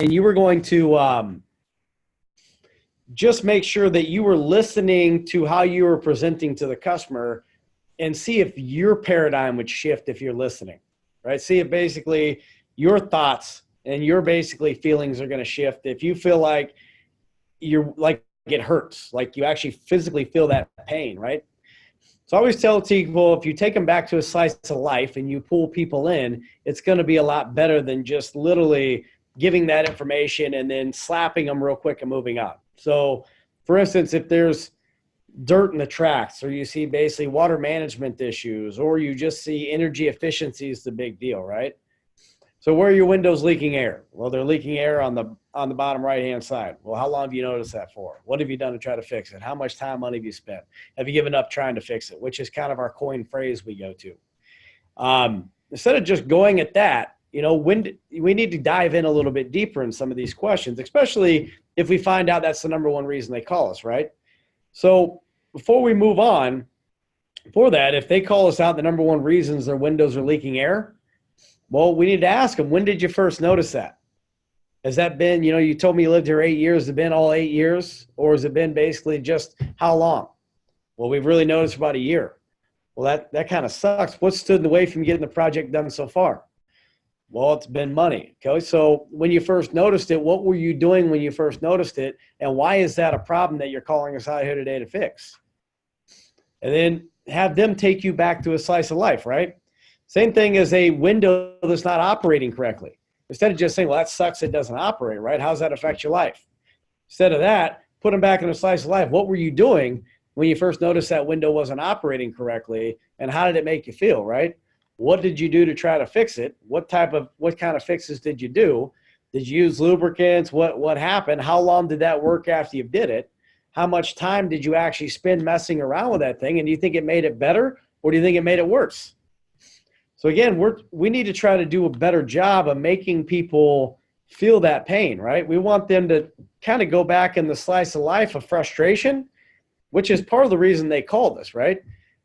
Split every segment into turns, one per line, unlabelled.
you were going to just make sure that you were listening to how you were presenting to the customer and see if your paradigm would shift if you're listening, right? See if basically your thoughts and your basically feelings are going to shift. If you feel like you're like it hurts, like you actually physically feel that pain, right? So I always tell people, if you take them back to a slice of life and you pull people in, it's going to be a lot better than just literally giving that information and then slapping them real quick and moving on. So for instance, if there's dirt in the tracks, or you see basically water management issues, or you just see energy efficiency is the big deal, right? So where are your windows leaking air? Well, they're leaking air on the bottom right-hand side. Well, how long have you noticed that for? What have you done to try to fix it? How much time, money have you spent? Have you given up trying to fix it? Which is kind of our coined phrase we go to. Instead of just going at that, we need to dive in a little bit deeper in some of these questions, especially if we find out that's the number one reason they call us, right? So before we move on, for that, if they call us out the number one reasons their windows are leaking air, well, we need to ask them, when did you first notice that? Has that been, you told me you lived here 8 years, has it been all 8 years? Or has it been basically just how long? Well, we've really noticed about a year. Well, that kind of sucks. What stood in the way from getting the project done so far? Well, it's been money. Okay, so when you first noticed it, what were you doing when you first noticed it? And why is that a problem that you're calling us out here today to fix? And then have them take you back to a slice of life, right? Same thing as a window that's not operating correctly. Instead of just saying, well, that sucks, it doesn't operate, right? How does that affect your life? Instead of that, put them back in a slice of life. What were you doing when you first noticed that window wasn't operating correctly? And how did it make you feel, right? What did you do to try to fix it? What kind of fixes did you do? Did you use lubricants? What happened? How long did that work after you did it? How much time did you actually spend messing around with that thing? And do you think it made it better, or do you think it made it worse? So again, we need to try to do a better job of making people feel that pain, right? We want them to kind of go back in the slice of life of frustration, which is part of the reason they called us, right?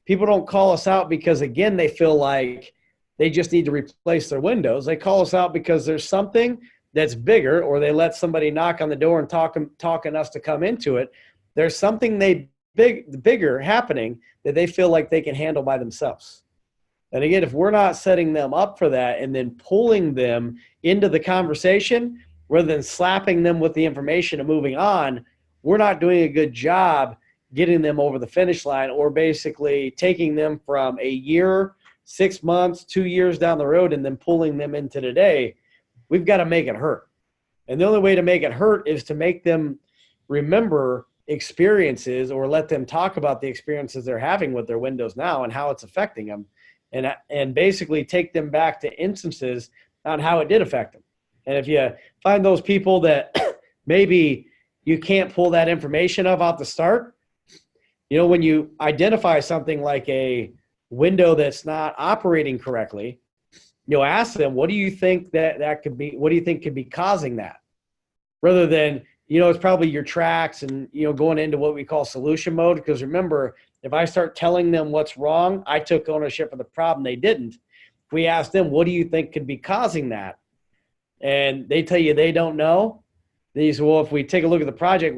People don't call us out because, again, they feel like they just need to replace their windows. They call us out because there's something that's bigger, or they let somebody knock on the door and talking us to come into it. There's something bigger happening that they feel like they can handle by themselves. And again, if we're not setting them up for that and then pulling them into the conversation rather than slapping them with the information and moving on, we're not doing a good job getting them over the finish line, or basically taking them from a year, 6 months, 2 years down the road and then pulling them into today. We've got to make it hurt. And the only way to make it hurt is to make them remember experiences, or let them talk about the experiences they're having with their windows now and how it's affecting them. And basically take them back to instances on how it did affect them. And if you find those people that maybe you can't pull that information of out the start, when you identify something like a window that's not operating correctly, ask them, what do you think that could be? What do you think could be causing that? Rather than, it's probably your tracks and, going into what we call solution mode. Because remember, if I start telling them what's wrong, I took ownership of the problem. They didn't. If we ask them, what do you think could be causing that? And they tell you they don't know. Then you say, well, if we take a look at the project,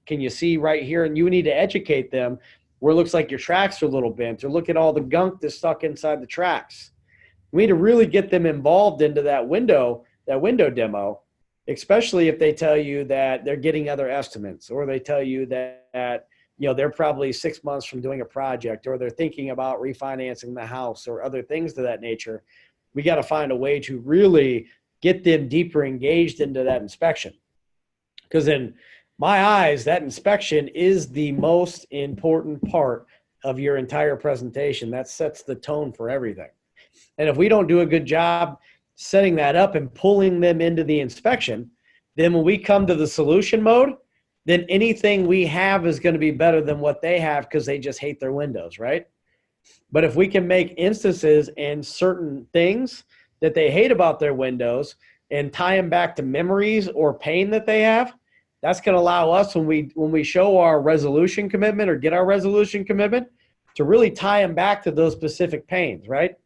can you see right here? And you need to educate them where it looks like your tracks are a little bent, or look at all the gunk that's stuck inside the tracks. We need to really get them involved into that window demo, especially if they tell you that they're getting other estimates, or they tell you that they're probably 6 months from doing a project, or they're thinking about refinancing the house, or other things to that nature. We got to find a way to really get them deeper engaged into that inspection. Because in my eyes, that inspection is the most important part of your entire presentation. That sets the tone for everything. And if we don't do a good job setting that up and pulling them into the inspection, then when we come to the solution mode, then anything we have is going to be better than what they have, because they just hate their windows, right? But if we can make instances and certain things that they hate about their windows and tie them back to memories or pain that they have, that's going to allow us, when we show our resolution commitment or get our resolution commitment, to really tie them back to those specific pains, right?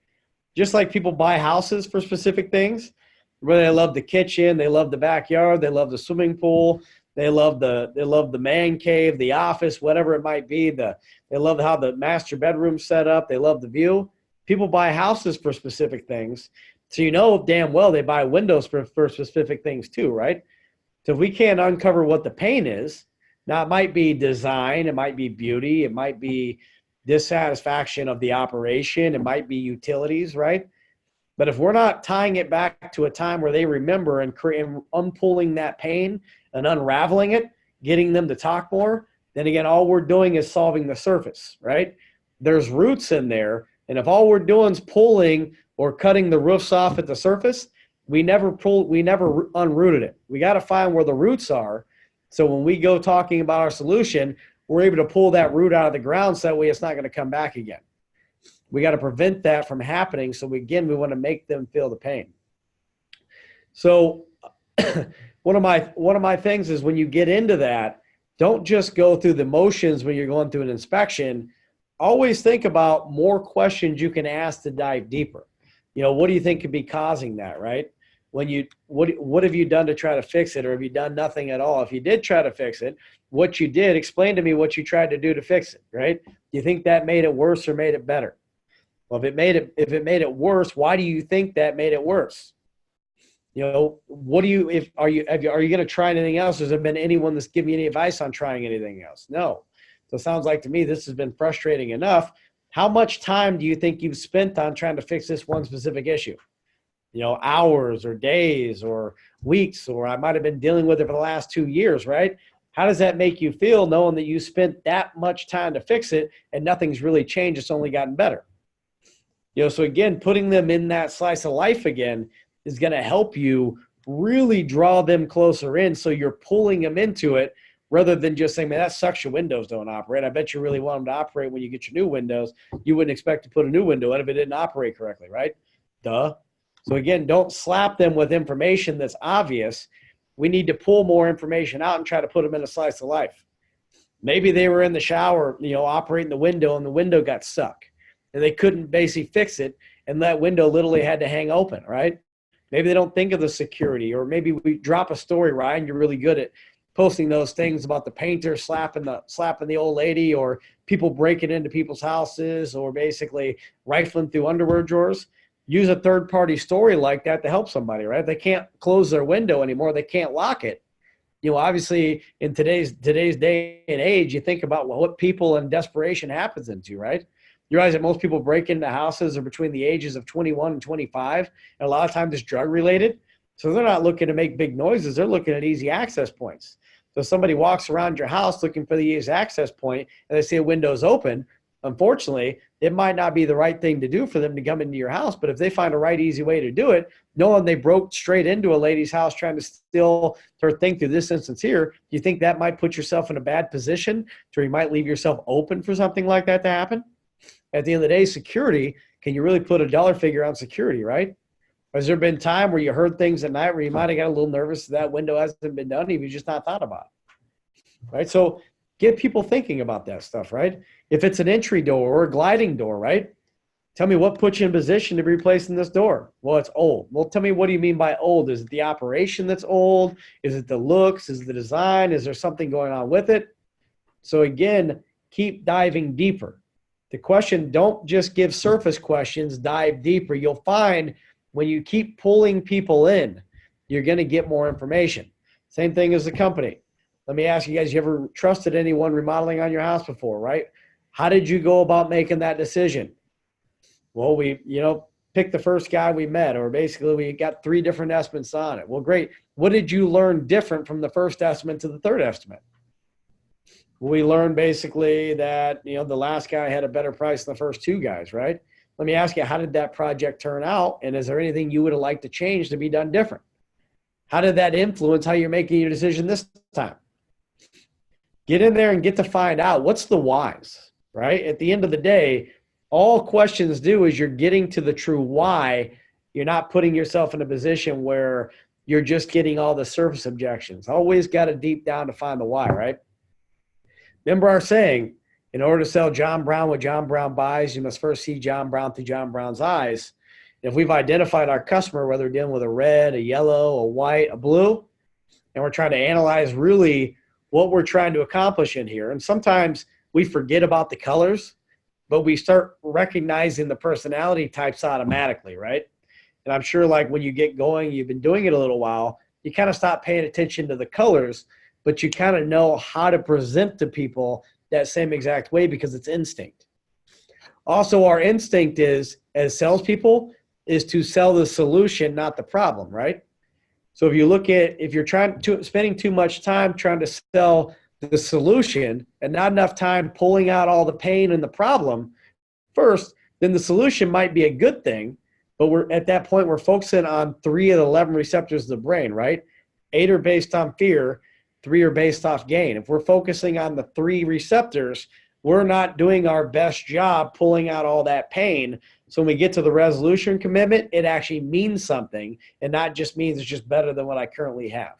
Just like people buy houses for specific things, Where they love the kitchen, they love the backyard, they love the swimming pool, they love the man cave, the office, whatever it might be. They love how the master bedroom's set up. They love the view. People buy houses for specific things. So you know damn well they buy windows for specific things too, right? So if we can't uncover what the pain is, now it might be design, it might be beauty, it might be dissatisfaction of the operation, it might be utilities, right? But if we're not tying it back to a time where they remember and unpulling that pain and unraveling it, getting them to talk more, then again, all we're doing is solving the surface, right? There's roots in there. And if all we're doing is pulling or cutting the roofs off at the surface, we never unrooted it. We got to find where the roots are. So when we go talking about our solution, we're able to pull that root out of the ground so that way it's not going to come back again. We got to prevent that from happening. So we want to make them feel the pain. So one of my things is when you get into that, don't just go through the motions when you're going through an inspection. Always think about more questions you can ask to dive deeper. What do you think could be causing that, right? What have you done to try to fix it, or have you done nothing at all? If you did try to fix it, what you did, explain to me what you tried to do to fix it, right? Do you think that made it worse or made it better? Well, if it made it worse, why do you think that made it worse? Are you going to try anything else? Has there been anyone that's given you any advice on trying anything else? No. So it sounds like to me this has been frustrating enough. How much time do you think you've spent on trying to fix this one specific issue? Hours or days or weeks, or I might have been dealing with it for the last 2 years, right? How does that make you feel knowing that you spent that much time to fix it and nothing's really changed? It's only gotten better. So again, putting them in that slice of life again is going to help you really draw them closer in. So you're pulling them into it rather than just saying, man, that sucks, your windows don't operate. I bet you really want them to operate when you get your new windows. You wouldn't expect to put a new window in if it didn't operate correctly, right? Duh. So again, don't slap them with information that's obvious. We need to pull more information out and try to put them in a slice of life. Maybe they were in the shower, operating the window, and the window got stuck. And they couldn't basically fix it, and that window literally had to hang open, right? Maybe they don't think of the security, or maybe we drop a story, Ryan. You're really good at posting those things about the painter slapping the old lady, or people breaking into people's houses, or basically rifling through underwear drawers. Use a third-party story like that to help somebody, right? If they can't close their window anymore, they can't lock it. Obviously in today's day and age, you think about what people in desperation happens into, right? You realize that most people break into houses are between the ages of 21 and 25, and a lot of times it's drug related. So they're not looking to make big noises. They're looking at easy access points. So somebody walks around your house looking for the easy access point, and they see a window's open. Unfortunately, it might not be the right thing to do for them to come into your house, but if they find a right, easy way to do it, knowing they broke straight into a lady's house trying to steal her thing through this instance here, do you think that might put yourself in a bad position where you might leave yourself open for something like that to happen? At the end of the day, security, can you really put a dollar figure on security, right? Has there been time where you heard things at night where you might have got a little nervous that window hasn't been done, if you just not thought about it, right? So get people thinking about that stuff, right? If it's an entry door or a gliding door, right? Tell me what puts you in position to be replacing this door. Well, it's old. Well, tell me, what do you mean by old? Is it the operation that's old? Is it the looks? Is it the design? Is there something going on with it? So again, keep diving deeper. The question, don't just give surface questions, dive deeper. You'll find when you keep pulling people in, you're going to get more information. Same thing as the company. Let me ask you guys, you ever trusted anyone remodeling on your house before, right? How did you go about making that decision? Well, we, picked the first guy we met, or basically we got 3 different estimates on it. Well, great. What did you learn different from the first estimate to the third estimate? We learned basically that, the last guy had a better price than the first 2 guys, right? Let me ask you, how did that project turn out? And is there anything you would have liked to change to be done different? How did that influence how you're making your decision this time? Get in there and get to find out what's the whys, right? At the end of the day, all questions do is you're getting to the true why. You're not putting yourself in a position where you're just getting all the surface objections. Always got to deep down to find the why, right? Remember our saying, in order to sell John Brown what John Brown buys, you must first see John Brown through John Brown's eyes. If we've identified our customer, whether we're dealing with a red, a yellow, a white, a blue, and we're trying to analyze really what we're trying to accomplish in here. And sometimes we forget about the colors, but we start recognizing the personality types automatically, right? And I'm sure like when you get going, you've been doing it a little while, you kind of stop paying attention to the colors, but you kind of know how to present to people that same exact way because it's instinct. Also, our instinct is, as salespeople, is to sell the solution, not the problem, right? So if you look at, if you're spending too much time trying to sell the solution and not enough time pulling out all the pain and the problem first, then the solution might be a good thing, but we're at that point, we're focusing on 3 of the 11 receptors of the brain, right? 8 are based on fear, 3 are based off gain. If we're focusing on the 3 receptors, we're not doing our best job pulling out all that pain. So when we get to the resolution commitment, it actually means something and not just means it's just better than what I currently have.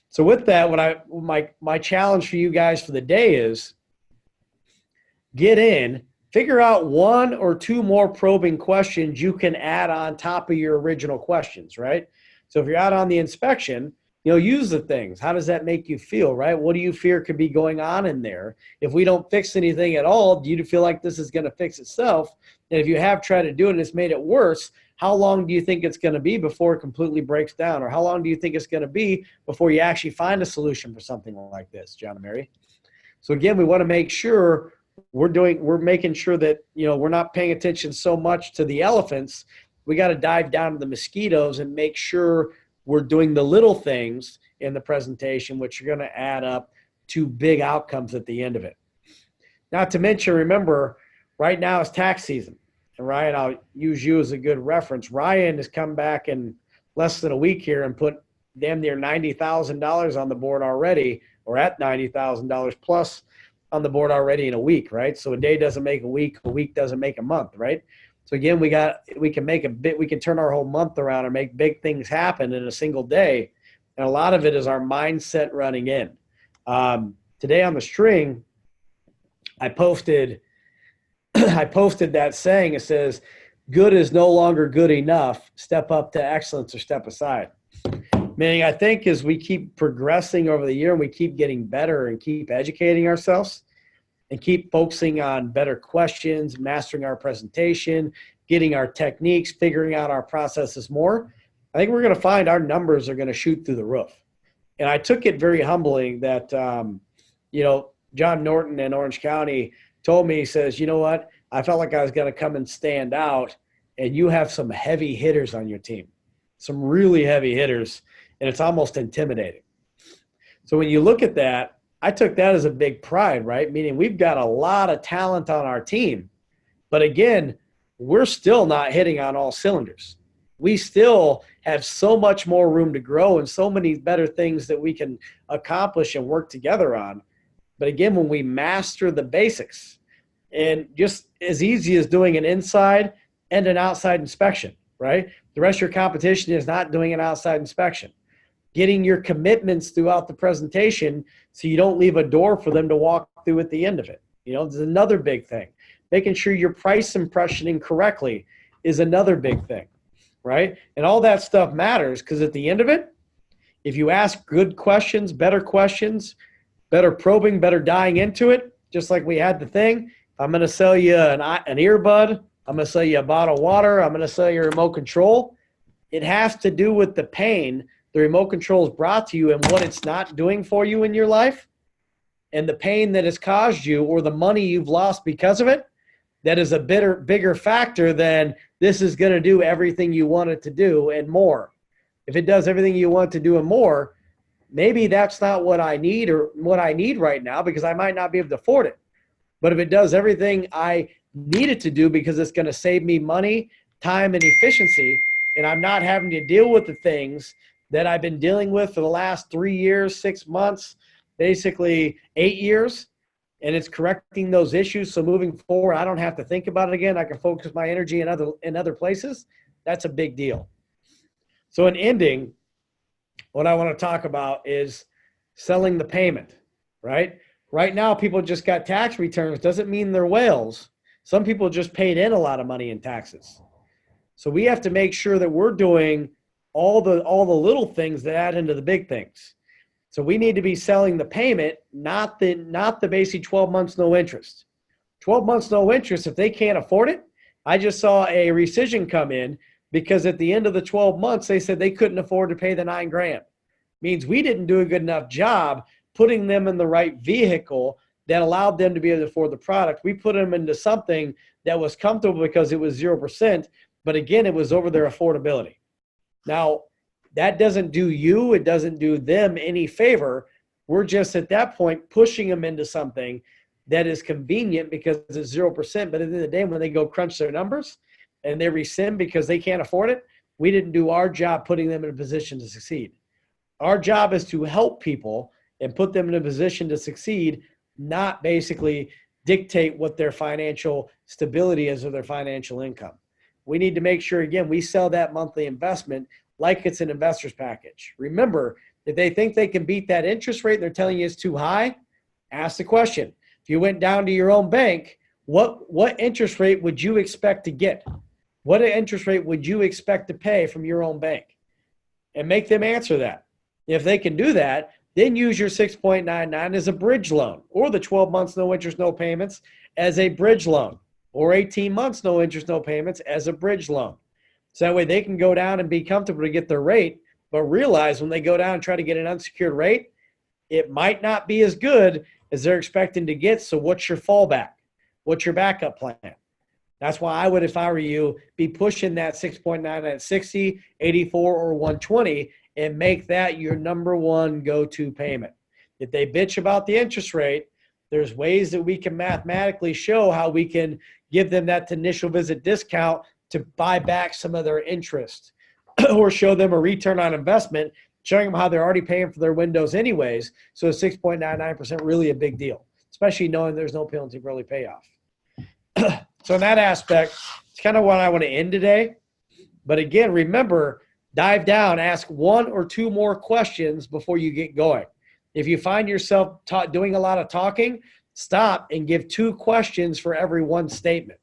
So with that, my challenge for you guys for the day is get in, figure out 1 or 2 more probing questions you can add on top of your original questions, right? So if you're out on the inspection, use the things. How does that make you feel, right? What do you fear could be going on in there? If we don't fix anything at all, do you feel like this is going to fix itself? And if you have tried to do it and it's made it worse, how long do you think it's going to be before it completely breaks down? Or how long do you think it's going to be before you actually find a solution for something like this, John and Mary? So again, we want to make sure we're making sure that, we're not paying attention so much to the elephants. We got to dive down to the mosquitoes and make sure we're doing the little things in the presentation, which are going to add up to big outcomes at the end of it. Not to mention, remember, right now is tax season. And Ryan, I'll use you as a good reference. Ryan has come back in less than a week here and put damn near $90,000 on the board already, or at $90,000 plus on the board already in a week, right? So a day doesn't make a week doesn't make a month, right? So again, we can turn our whole month around and make big things happen in a single day. And a lot of it is our mindset running in. Today on the string, I posted that saying. It says, good is no longer good enough. Step up to excellence or step aside. Meaning, I think as we keep progressing over the year and we keep getting better and keep educating ourselves, and keep focusing on better questions, mastering our presentation, getting our techniques, figuring out our processes more, I think we're going to find our numbers are going to shoot through the roof. And I took it very humbling that, John Norton in Orange County told me, he says, you know what, I felt like I was going to come and stand out, and you have some heavy hitters on your team, some really heavy hitters, and it's almost intimidating. So when you look at that, I took that as a big pride, right? Meaning we've got a lot of talent on our team. But again, we're still not hitting on all cylinders. We still have so much more room to grow and so many better things that we can accomplish and work together on. But again, when we master the basics, and just as easy as doing an inside and an outside inspection, right? The rest of your competition is not doing an outside inspection. Getting your commitments throughout the presentation so you don't leave a door for them to walk through at the end of it. There's another big thing. Making sure you're price impressioning correctly is another big thing, right? And all that stuff matters because at the end of it, if you ask good questions, better probing, better dying into it, just like we had the thing, I'm going to sell you an earbud, I'm going to sell you a bottle of water, I'm going to sell you a remote control. It has to do with the pain the remote control is brought to you and what it's not doing for you in your life, and the pain that has caused you or the money you've lost because of it, that is a bigger factor than this is going to do everything you want it to do and more. If it does everything you want to do and more, maybe that's not what I need or what I need right now because I might not be able to afford it. But if it does everything I need it to do because it's going to save me money, time, and efficiency, and I'm not having to deal with the things that I've been dealing with for the last 3 years, 6 months, basically 8 years, and it's correcting those issues. So moving forward, I don't have to think about it again. I can focus my energy in other places. That's a big deal. So in ending, what I want to talk about is selling the payment, right? Right now, people just got tax returns. Doesn't mean they're whales. Some people just paid in a lot of money in taxes. So we have to make sure that we're doing all the little things that add into the big things. So we need to be selling the payment, not the basic 12 months no interest. 12 months no interest, if they can't afford it. I just saw a rescission come in because at the end of the 12 months, they said they couldn't afford to pay the $9,000. Means we didn't do a good enough job putting them in the right vehicle that allowed them to be able to afford the product. We put them into something that was comfortable because it was 0%, but again, it was over their affordability. Now, that doesn't do you, it doesn't do them any favor. We're just at that point pushing them into something that is convenient because it's 0%. But at the end of the day, when they go crunch their numbers and they rescind because they can't afford it, we didn't do our job putting them in a position to succeed. Our job is to help people and put them in a position to succeed, not basically dictate what their financial stability is or their financial income. We need to make sure, again, we sell that monthly investment like it's an investor's package. Remember, if they think they can beat that interest rate and they're telling you it's too high, ask the question. If you went down to your own bank, what interest rate would you expect to get? What interest rate would you expect to pay from your own bank? And make them answer that. If they can do that, then use your 6.99 as a bridge loan, or the 12 months no interest, no payments as a bridge loan, or 18 months no interest, no payments as a bridge loan. So that way they can go down and be comfortable to get their rate, but realize when they go down and try to get an unsecured rate, it might not be as good as they're expecting to get. So what's your fallback? What's your backup plan? That's why I would, if I were you, be pushing that 6.9 at 60, 84, or 120 and make that your number one go-to payment. If they bitch about the interest rate, there's ways that we can mathematically show how we can give them that initial visit discount to buy back some of their interest or show them a return on investment, showing them how they're already paying for their windows anyways. So 6.99% really a big deal, especially knowing there's no penalty for early payoff. So in that aspect, it's kind of what I want to end today. But again, remember, dive down, ask one or two more questions before you get going. If you find yourself doing a lot of talking, stop and give two questions for every one statement.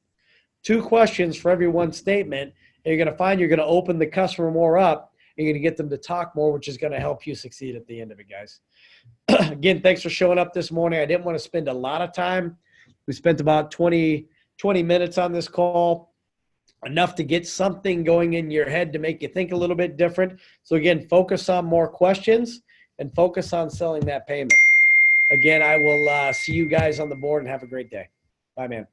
Two questions for every one statement, and you're going to find you're going to open the customer more up. You're going to get them to talk more, which is going to help you succeed at the end of it, guys. Again, thanks for showing up this morning. I didn't want to spend a lot of time. We spent about 20 minutes on this call, enough to get something going in your head to make you think a little bit different. So again, focus on more questions and focus on selling that payment. Again, I will see you guys on the board and have a great day. Bye, man.